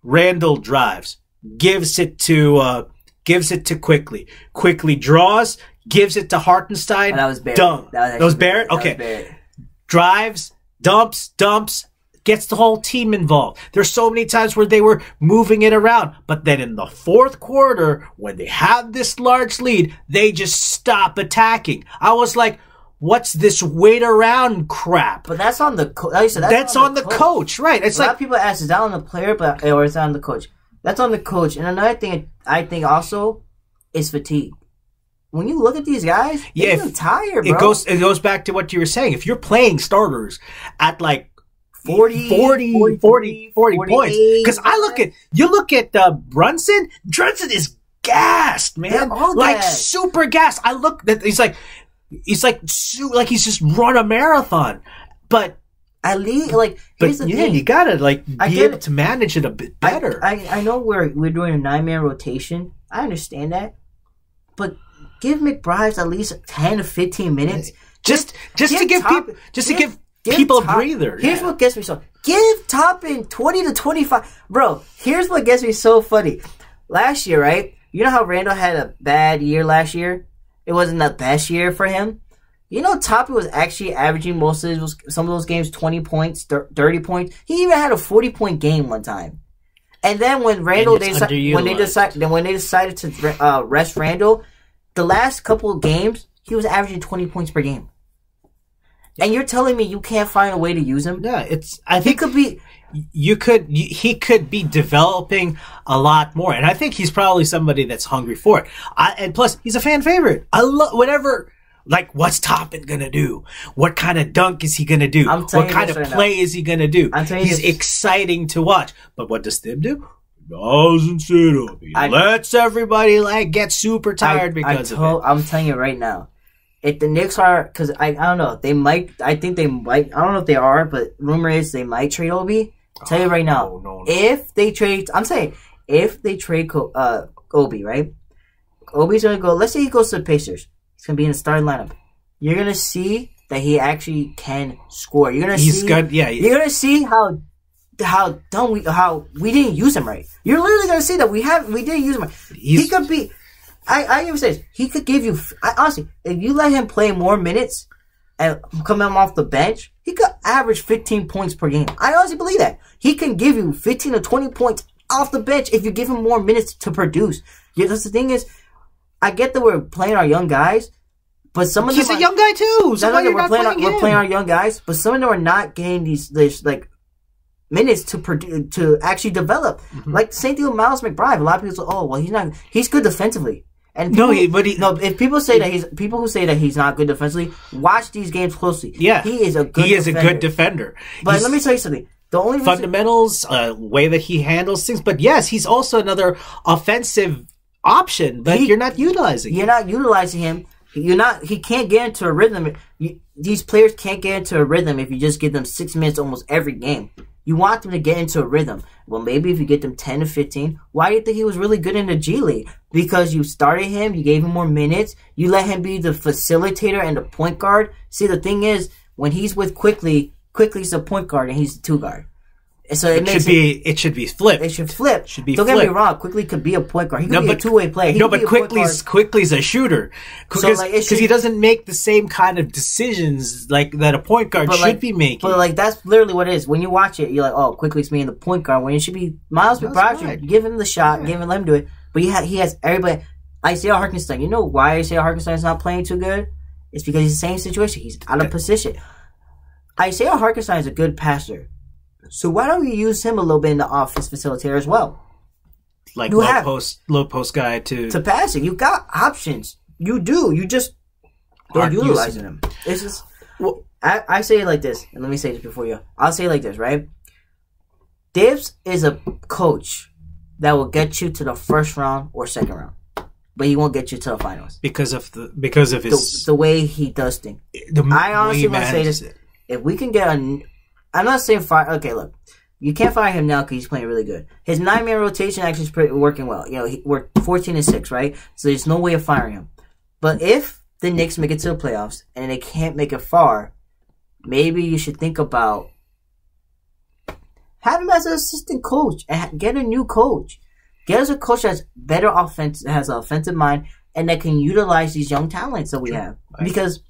Randall drives, gives it to Quickly. Quickly draws, gives it to Hartenstein. Oh, that was Barrett. Dunk. That was Barrett? Okay. Barrett. Drives, dumps, gets the whole team involved. There's so many times where they were moving it around. But then in the fourth quarter, when they have this large lead, they just stop attacking. I was like, what's this wait around crap? But that's on the coach. That's on the coach, right? It's a lot of people ask, is that on the player or is that on the coach? That's on the coach. And another thing I think also is fatigue. When you look at these guys, they look tired, bro. It goes back to what you were saying. If you're playing starters at like 40 points, because you look at Brunson is gassed, man. Like gassed. Super gassed. I look at he's like he's just run a marathon. But at least here's the thing. You gotta be able to manage it a bit better. I know we're doing a 9-man rotation. I understand that. But give McBride at least 10 to 15 minutes. Just to give people a breather. Here's what gets me so. Give Toppin 20 to 25. Bro, here's what gets me so funny. Last year, right? You know how Randall had a bad year last year? It wasn't the best year for him. You know, Toppin was actually averaging some of those games 20 points, 30 points. He even had a 40-point game one time. And then when they decided to rest Randall, the last couple of games, he was averaging 20 points per game. And you're telling me you can't find a way to use him? Yeah, he could be developing a lot more, and I think he's probably somebody that's hungry for it. And plus, he's a fan favorite. I love whatever. Like, what's Toppin gonna do? What kind of dunk is he gonna do? What kind of play is he gonna do? He's exciting to watch. But what does Thib do? Doesn't sit up. He lets everybody get super tired because of it. I'm telling you right now. If the Knicks are, because I don't know, I think they might, I don't know if they are, but rumor is they might trade Obi. I'll tell you right now, no. If they trade Obi, right? Obi's going to go, let's say he goes to the Pacers. He's going to be in the starting lineup. You're going to see that he actually can score. You're going to see, you're going to see how we didn't use him right. You're literally going to see that we didn't use him right. He could be, I even say this, he could give you, honestly, if you let him play more minutes and come off the bench, he could average 15 points per game. I honestly believe that. He can give you 15 to 20 points off the bench if you give him more minutes to produce. Yeah, that's the thing is, I get that we're playing our young guys, but some of them... He's a young guy too! We're playing our young guys, but some of them are not getting these minutes to actually develop. Mm-hmm. Like, the same thing with Miles McBride. A lot of people say, oh, well, he's good defensively. And if people say that he's not good defensively, watch these games closely. Yeah, he is a good defender. But let me tell you something. The only fundamentals, way that he handles things. But yes, he's also another offensive option. But you're not utilizing. You're not utilizing him. He can't get into a rhythm. These players can't get into a rhythm if you just give them 6 minutes almost every game. You want them to get into a rhythm. Well, maybe if you get them 10 to 15, why do you think he was really good in the G League? Because you started him, you gave him more minutes, you let him be the facilitator and the point guard. See, the thing is, when he's with Quickly's the point guard and he's the 2 guard. So it should be flipped. It should flip. Don't get me wrong. Quickly could be a point guard. He could be a two-way player. But Quickly's a shooter because he doesn't make the same kind of decisions that a point guard should be making. But that's literally what it is. When you watch it, you're like, oh, Quickly's being the point guard when it should be Miles McBride. Give him the shot, let him do it. But he has everybody. Isaiah Hartenstein. You know why Isaiah Hartenstein's not playing too good? It's because he's the same situation. He's out of position. Isaiah Hartenstein is a good passer. So why don't we use him a little bit in the offense facilitator as well? Like low post guy to passing. You got options. You do. You just don't utilize them. It's just I say it like this, and let me say this before you. I'll say it like this, right? Dibs is a coach that will get you to the first round or second round, but he won't get you to the finals because of the way he does things. I honestly want to say this: if we can get I'm not saying fire. Okay, look, you can't fire him now because he's playing really good. His 9-man rotation actually is working well. You know, we're 14-6, right? So there's no way of firing him. But if the Knicks make it to the playoffs and they can't make it far, maybe you should think about have him as an assistant coach and get a new coach. Get us a coach that's better offense, has an offensive mind, and that can utilize these young talents that we have. Because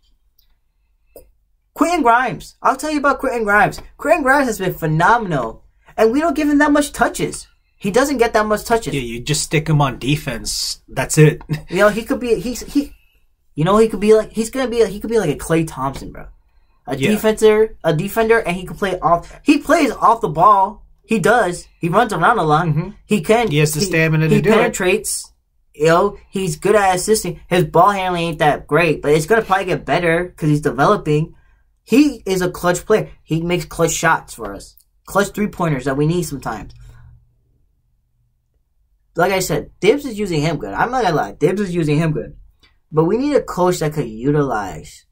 Quentin Grimes. I'll tell you about Quentin Grimes. Quentin Grimes has been phenomenal. And we don't give him that much touches. He doesn't get that much touches. Yeah, you just stick him on defense. That's it. You know, he could be he could be like a Klay Thompson, bro. A defender, and he could play off. He plays off the ball, He does. He runs around a lot. He can. He has the stamina to do it. He penetrates. You know, he's good at assisting. His ball handling ain't that great, but it's gonna probably get better because he's developing. He is a clutch player. He makes clutch shots for us, clutch 3-pointers that we need sometimes. Like I said, Dibs is using him good. I'm not gonna lie, Dibs is using him good, but we need a coach that could utilize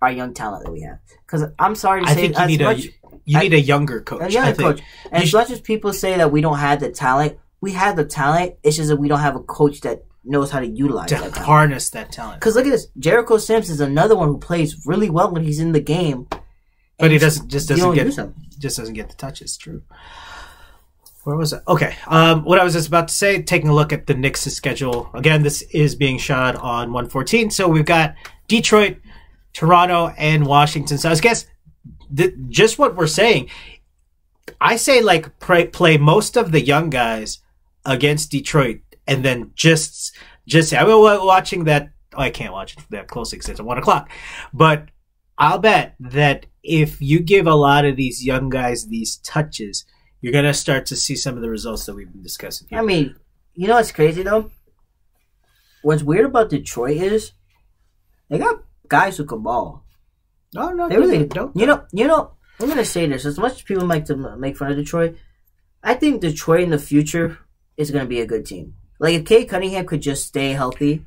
our young talent that we have. Because I'm sorry to say, I think you need a younger coach. A younger coach. And as much as people say that we don't have the talent. We have the talent. It's just that we don't have a coach that knows how to utilize that talent. Harness that talent. Because look at this. Jericho Sims is another one who plays really well when he's in the game. But he doesn't get the touches. True. Where was it? Okay. What I was just about to say, taking a look at the Knicks' schedule. Again, this is being shot on 1/14. So we've got Detroit, Toronto, and Washington. So I guess just what we're saying, I say like play most of the young guys against Detroit, and then just say, I will watching that. Oh, I can't watch it that closely because it's at 1 o'clock. But I'll bet that if you give a lot of these young guys these touches, you're gonna start to see some of the results that we've been discussing here. I mean, you know what's crazy though? What's weird about Detroit is they got guys who can ball. No, they really don't. You know. I'm gonna say this: as much as people like to make fun of Detroit, I think Detroit in the future is gonna be a good team. Like if Cade Cunningham could just stay healthy,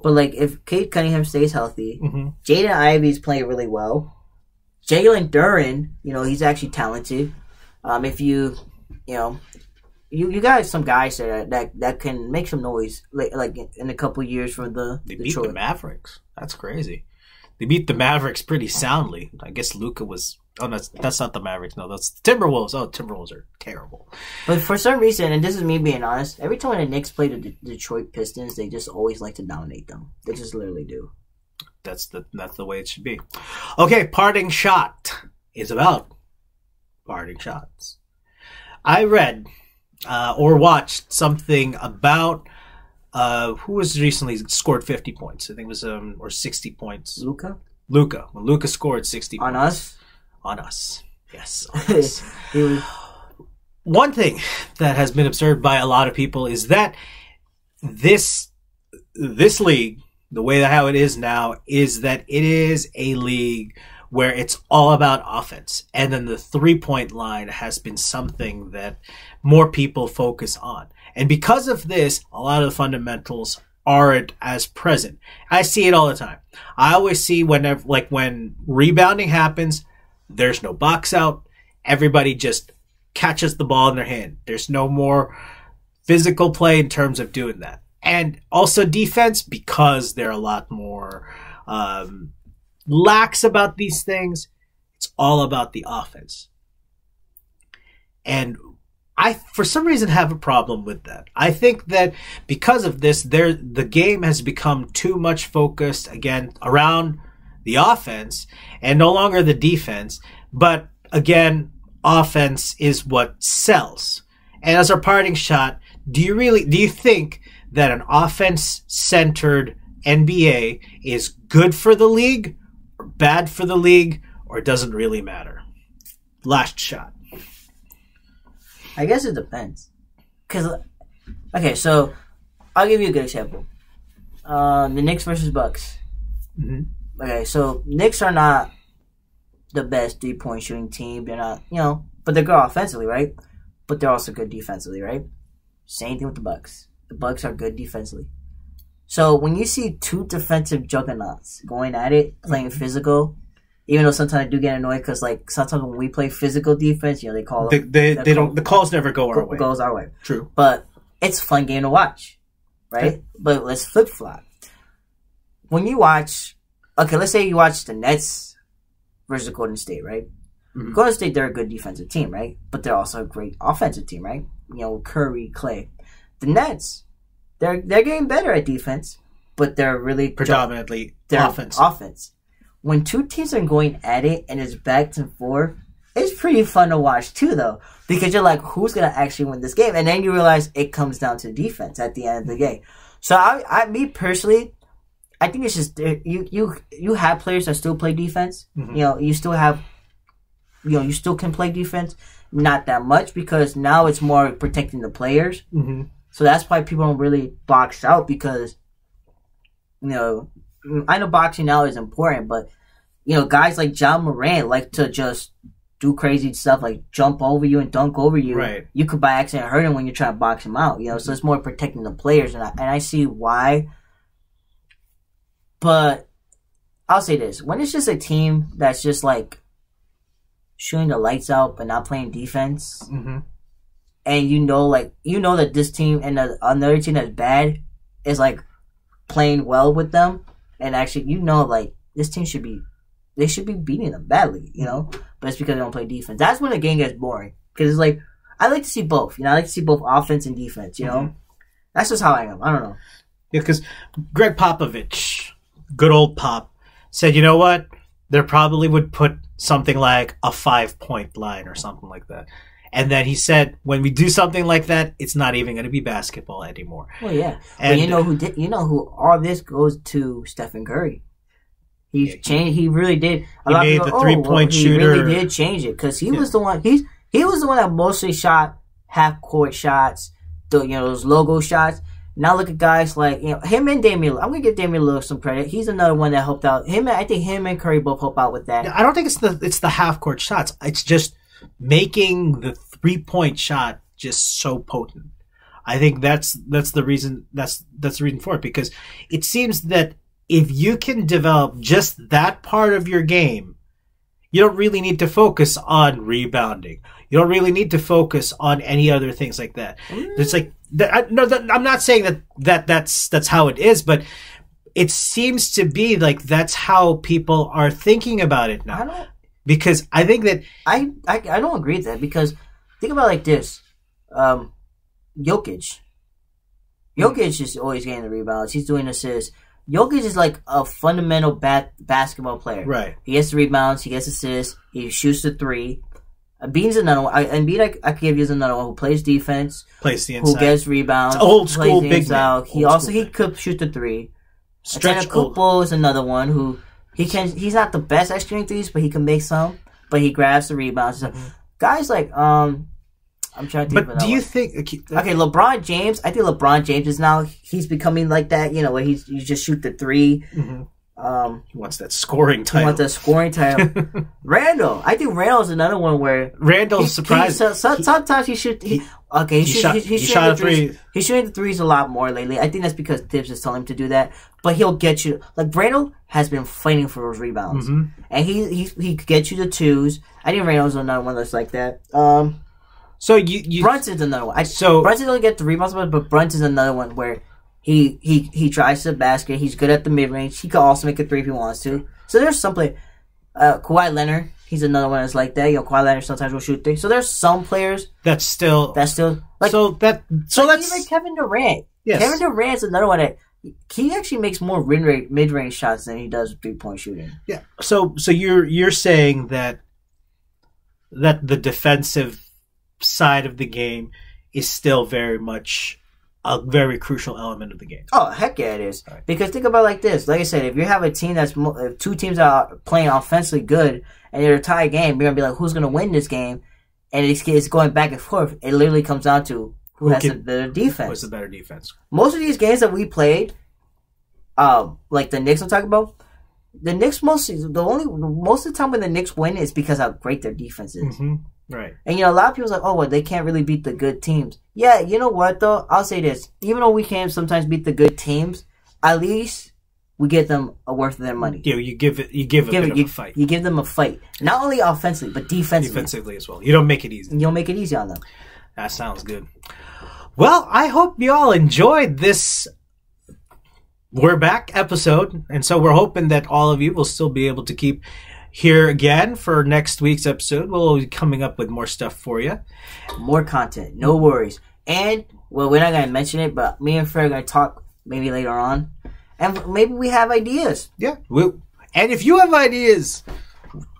but like if Cade Cunningham stays healthy, Jaden Ivey's playing really well. Jalen Duren, he's actually talented. If you got some guys there that can make some noise, like in a couple years for the Detroit. Beat the Mavericks. That's crazy. They beat the Mavericks pretty soundly. I guess Luka was... Oh, that's not the Mavericks. No, that's the Timberwolves. Oh, Timberwolves are terrible. But for some reason, and this is me being honest, every time the Knicks play the Detroit Pistons, they just always like to dominate them. They just literally do. That's the way it should be. Okay, parting shot is about parting shots. I read or watched something about... who was recently scored 50 points? I think it was or 60 points. Luka. When Luka scored 60 on points. On us. Yes. On us. One thing that has been observed by a lot of people is that this league, the way that how it is now, is that it is a league where it's all about offense. And then the 3-point line has been something that more people focus on. And because of this, a lot of the fundamentals aren't as present. I see it all the time. I always see when rebounding happens, there's no box out. Everybody just catches the ball in their hand. There's no more physical play in terms of doing that. And also defense, because they're a lot more lax about these things, it's all about the offense. And I, for some reason, have a problem with that. I think that because of this, the game has become too much focused, again, around the offense and no longer the defense. But, again, offense is what sells. And as our parting shot, do you think that an offense-centered NBA is good for the league or bad for the league, or it doesn't really matter? Last shot. I guess it depends. Okay, so I'll give you a good example. The Knicks versus Bucks. Okay, so Knicks are not the best 3-point shooting team. They're not, but they're good offensively, right? But they're also good defensively, right? Same thing with the Bucks. The Bucks are good defensively. So when you see two defensive juggernauts going at it, playing physical, even though sometimes I do get annoyed because, sometimes when we play physical defense, they call it. The calls never go our way. Goes our way. True. But it's a fun game to watch, right? Okay. But let's flip flop. When you watch, let's say you watch the Nets versus Golden State, right? Golden State, they're a good defensive team, right? But they're also a great offensive team, right? Curry, Clay. The Nets, they're getting better at defense, but they're really predominantly offense. When two teams are going at it and it's back and forth, it's pretty fun to watch too, though, because you're like, who's gonna actually win this game? And then you realize it comes down to defense at the end of the game. So, me personally, I think it's just you have players that still play defense. You still have you still can play defense, not that much because now it's more protecting the players. Mm-hmm. So that's why people don't really box out because, I know boxing now is important, but guys like John Moran like to just do crazy stuff like jump over you and dunk over you. Right. You could by accident hurt him when you're trying to box him out. So it's more protecting the players, and I see why. But I'll say this: when it's just a team that's just like shooting the lights out but not playing defense, mm-hmm. and that this team and another team that's bad is like playing well with them, and actually this team should be beating them badly, but it's because they don't play defense. That's when the game gets boring because it's like I like to see both. I like to see both offense and defense. Mm-hmm. That's just how I am. I don't know. Yeah, because Greg Popovich, good old Pop, said, you know what? They probably would put something like a 5-point line or something like that. And then he said, when we do something like that, it's not even going to be basketball anymore. Well, yeah. And but who all this goes to Stephen Curry. He's changed. He really did. He made the 3-point shooter. He really did change it because he was the one. He was the one that mostly shot half-court shots, those logo shots. Now look at guys like him and Damian. I'm gonna give Damian Lillard some credit. He's another one that helped out. I think him and Curry both help out with that. I don't think it's the half-court shots. It's just making the 3-point shot just so potent. I think that's the reason. That's the reason for it because it seems that if you can develop just that part of your game, you don't really need to focus on rebounding. You don't really need to focus on any other things like that. It's like I'm not saying that's how it is, but it seems to be like that's how people are thinking about it now. Because I think that I don't agree with that because think about it like this. Jokic is always getting the rebounds. He's doing assists. Jokic is like a fundamental basketball player. Right. He gets the rebounds. He gets assists. He shoots the three. Embiid's another one. Embiid, I could give you another one who plays defense. Plays the inside. Who gets rebounds. It's old school big man. He could shoot the three. Stretch Antetokounmpo is another one who he's not the best at shooting threes, but he can make some. But he grabs the rebounds. Mm-hmm. Guys like I'm trying to think. But do you think? Okay, LeBron James. I think LeBron James is now he's becoming like that. Where you just shoot the three. Mm-hmm. He wants that scoring title. He wants that scoring title. Randall. I think Randall's another one where Randall's surprised. Sometimes he shoot. He shot a three. He's shooting the threes a lot more lately. I think that's because Tibbs is telling him to do that. But he'll get you. Like Randall has been fighting for those rebounds, and he gets you the twos. I think Randall's another one that's like that. So you Brunson's another one. Brunson doesn't get the rebounds, but Brunson's another one where he tries to the basket. He's good at the mid range. He could also make a three if he wants to. So there's some play. Kawhi Leonard, he's another one that's like that. Kawhi Leonard sometimes will shoot three. So there's some players that's still like that's even Kevin Durant. Yes. Kevin Durant's another one that he actually makes more mid range shots than he does 3-point shooting. Yeah. So you're saying that the defensive side of the game is still very much a very crucial element of the game. Oh, heck yeah, it is. Right. Because think about it like this. Like I said, if you have a team that's two teams that are playing offensively good and they're a tie game, you're going to be like, who's going to win this game? And it's going back and forth. It literally comes down to who has the better defense. What's the better defense? Most of these games that we played, like the Knicks I'm talking about, the Knicks most of the time when the Knicks win is because how great their defense is. Mm-hmm. Right. And a lot of people's like, oh, well, they can't really beat the good teams. Yeah, you know what though? I'll say this: even though we can sometimes beat the good teams, at least we get them a worth of their money. Yeah, you give a bit of a fight. You give them a fight, not only offensively but defensively. Defensively as well. You don't make it easy. You don't make it easy on them. That sounds good. Well, I hope you all enjoyed this We're Back episode, and so we're hoping that all of you will still be able to keep here again for next week's episode. We'll be coming up with more stuff for you. More content. No worries. And, well, we're not going to mention it, but me and Fred are going to talk maybe later on. And maybe we have ideas. Yeah. And if you have ideas,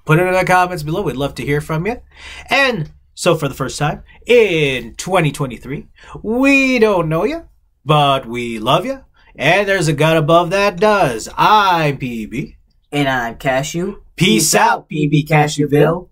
put it in the comments below. We'd love to hear from you. And so for the first time in 2023, we don't know you, but we love you. And there's a God above that does. I'm PB. And I'm Cashew. Peace out, PB Cashewville.